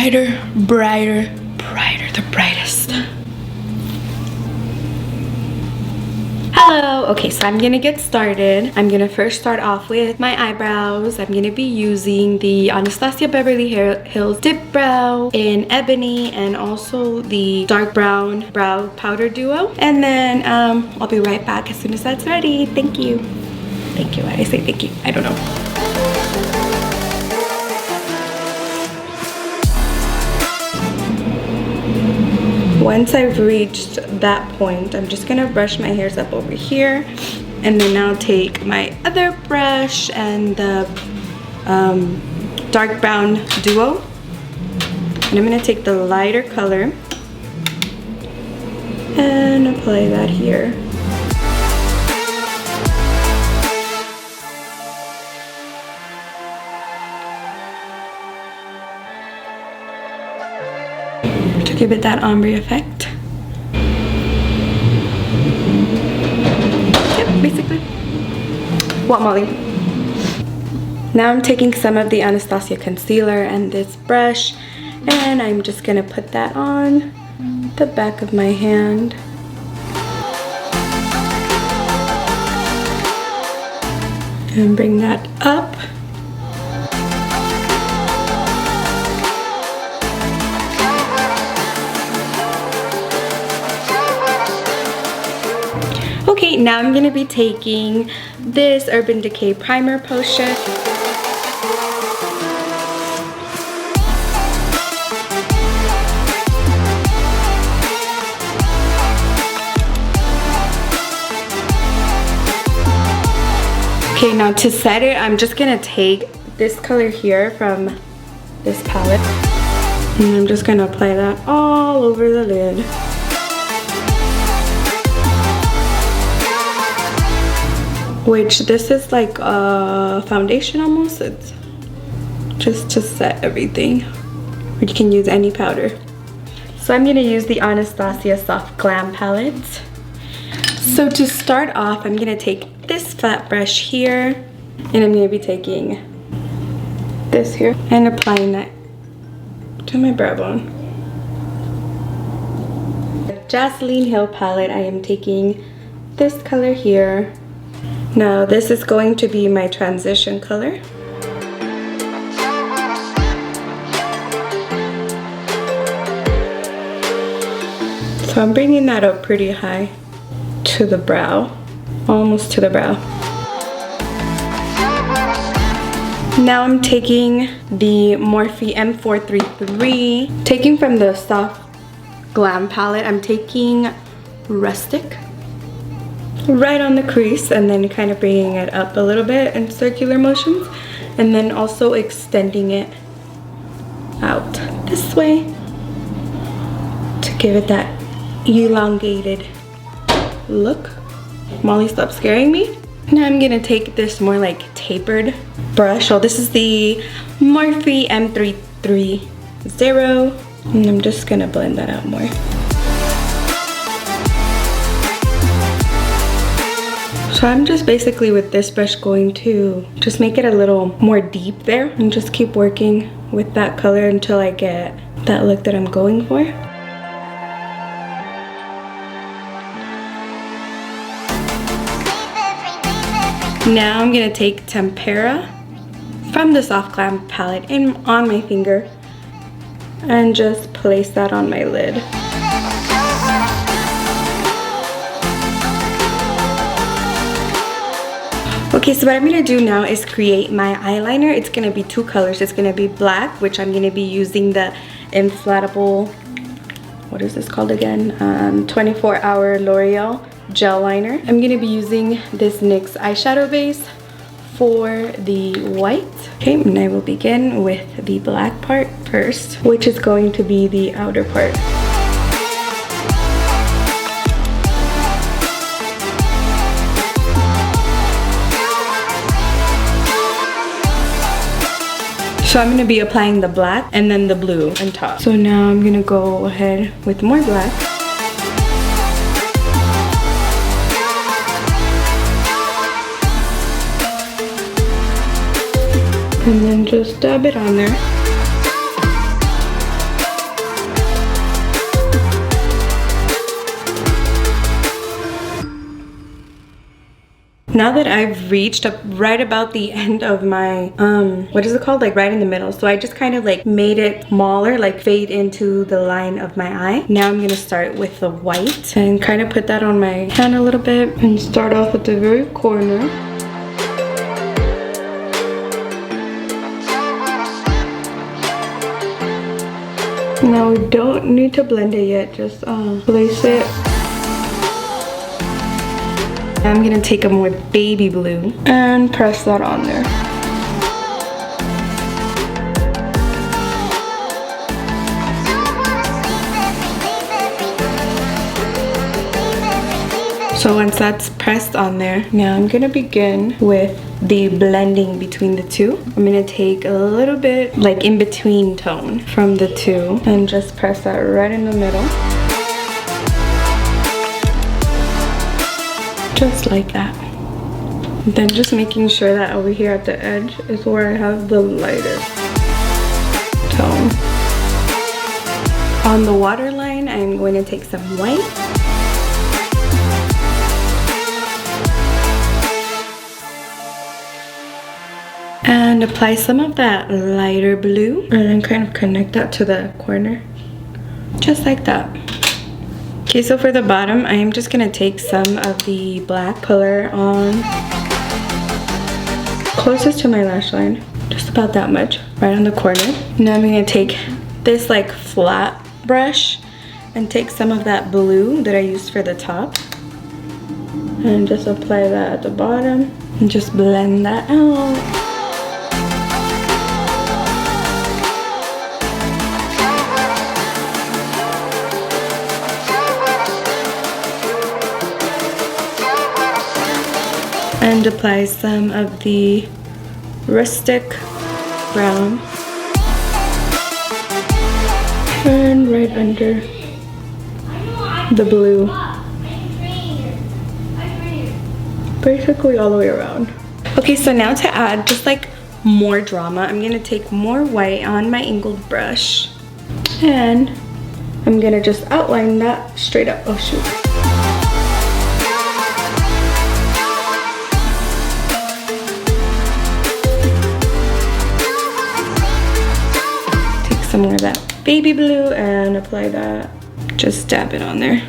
brighter, brighter, brighter, the brightest. Hello. Okay, so I'm gonna get started. I'm gonna first start off with my eyebrows. I'm gonna be using the Anastasia Beverly Hills Dip Brow in Ebony and also the dark brown brow powder duo. And then I'll be right back as soon as that's ready. Thank you. Thank you. Why did I say thank you? I don't know. Once I've reached that point, I'm just gonna brush my hairs up over here, and then I'll take my other brush and the dark brown duo, and I'm gonna take the lighter color and apply that here. To give it that ombre effect. Yep, basically. What, Molly? Now I'm taking some of the Anastasia concealer and this brush, and I'm just gonna put that on the back of my hand. And bring that up. Okay, now I'm gonna be taking this Urban Decay primer potion. Okay, now to set it, I'm just gonna take this color here from this palette, and I'm just gonna apply that all over the lid. Which this is like a foundation almost. It's just to set everything. Or you can use any powder. So I'm gonna use the Anastasia Soft Glam palette. So to start off, I'm gonna take this flat brush here, and I'm gonna be taking this here and applying that to my brow bone. The Jasleen Hill palette, I am taking this color here. Now this is going to be my transition color. So I'm bringing that up pretty high to the brow, almost to the brow. Now I'm taking the Morphe M433, taking from the Soft Glam palette, I'm taking Rustic. Right on the crease, and then kind of bringing it up a little bit in circular motions, and then also extending it out this way to give it that elongated look. Molly, stop scaring me. Now I'm gonna take this more like tapered brush. So this is the Morphe M330, and I'm just gonna blend that out more. So I'm just basically with this brush going to just make it a little more deep there, and just keep working with that color until I get that look that I'm going for. Now I'm gonna take Tempera from the Soft Glam palette on my finger and just place that on my lid. Okay, so what I'm gonna do now is create my eyeliner. It's gonna be two colors. It's gonna be black, which I'm gonna be using the inflatable, what is this called again? 24-hour L'Oreal gel liner. I'm gonna be using this NYX eyeshadow base for the white. Okay, and I will begin with the black part first, which is going to be the outer part. So I'm gonna be applying the black and then the blue on top. So now I'm gonna go ahead with more black. And then just dab it on there. Now that I've reached up right about the end of my, what is it called? Like right in the middle. So I just kind of like made it smaller, like fade into the line of my eye. Now I'm gonna start with the white and kind of put that on my hand a little bit and start off at the very corner. Now we don't need to blend it yet, just place it. I'm gonna take a more baby blue and press that on there. So once that's pressed on there, now I'm gonna begin with the blending between the two. I'm gonna take a little bit like in between tone from the two and just press that right in the middle. Just like that. Then just making sure that over here at the edge is where I have the lighter tone. On the waterline, I'm going to take some white. And apply some of that lighter blue and then kind of connect that to the corner. Just like that. Okay, so for the bottom, I am just gonna take some of the black color on closest to my lash line, just about that much, right on the corner. Now I'm gonna take this like flat brush and take some of that blue that I used for the top and just apply that at the bottom and just blend that out. And apply some of the rustic brown and right under the blue, basically all the way around. Okay, so now to add just like more drama, I'm gonna take more white on my angled brush and I'm gonna just outline that straight up. Oh shoot. Some more of that baby blue and apply that. Just dab it on there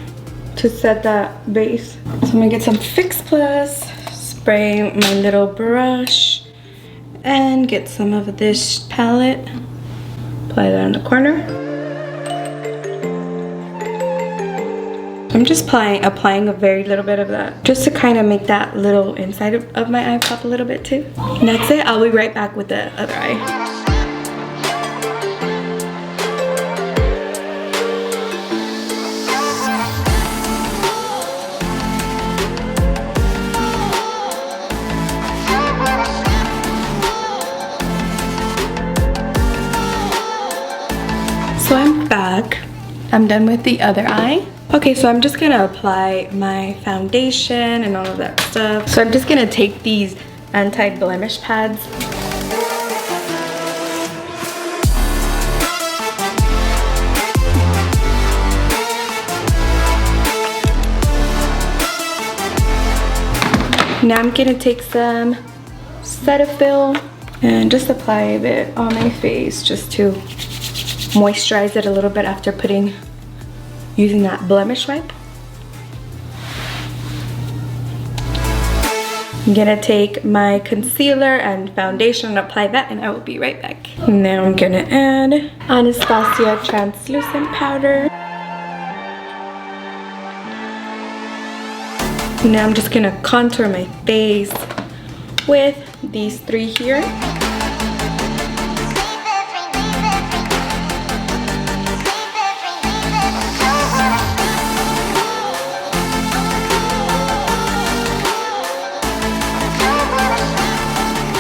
to set that base. So I'm gonna get some Fix Plus, spray my little brush, and get some of this palette. Apply that in the corner. I'm just applying a very little bit of that, just to kind of make that little inside of my eye pop a little bit too. And that's it. I'll be right back with the other eye. So I'm back. I'm done with the other eye. Okay, so I'm just gonna apply my foundation and all of that stuff. So I'm just gonna take these anti-blemish pads. Now I'm gonna take some Cetaphil and just apply a bit on my face just to moisturize it a little bit after using that blemish wipe. I'm gonna take my concealer and foundation and apply that, and I will be right back. Now I'm gonna add Anastasia translucent powder. Now I'm just gonna contour my face with these three here.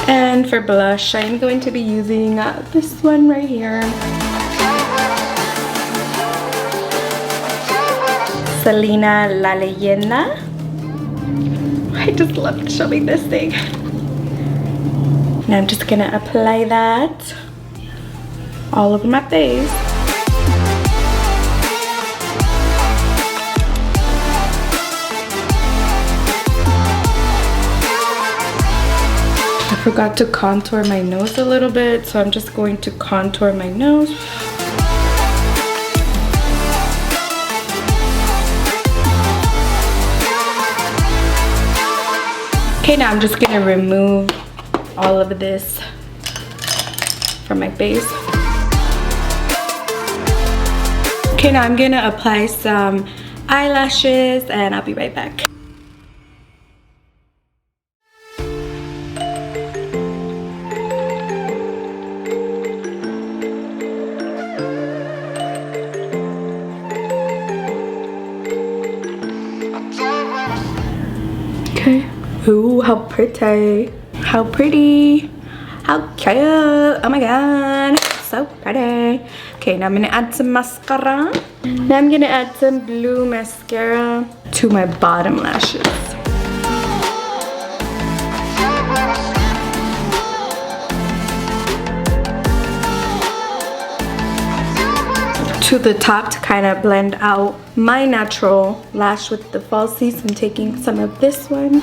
And for blush, I'm going to be using this one right here. Selena La Leyenda. I just love showing this thing. And I'm just gonna apply that all over my face. I forgot to contour my nose a little bit, so I'm just going to contour my nose. Okay, now I'm just gonna remove all of this from my base. Okay, now I'm gonna apply some eyelashes and I'll be right back. Okay. Ooh, how pretty. How pretty. How cute. Oh my god. So pretty. Okay, now I'm gonna add some mascara. Now I'm gonna add some blue mascara to my bottom lashes. To the top to kind of blend out my natural lash with the falsies. I'm taking some of this one.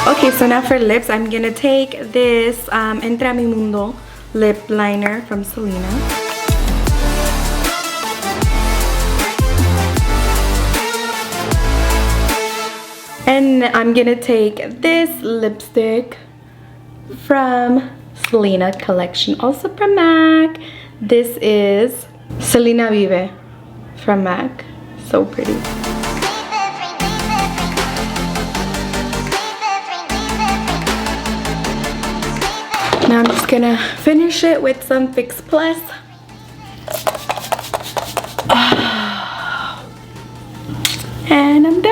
Okay, so now for lips, I'm gonna take this Entra Mi Mundo lip liner from Selena. And I'm gonna take this lipstick from Selena collection, also from MAC. This is Selena Vive from MAC. So pretty. Now I'm just gonna finish it with some Fix Plus. And I'm done.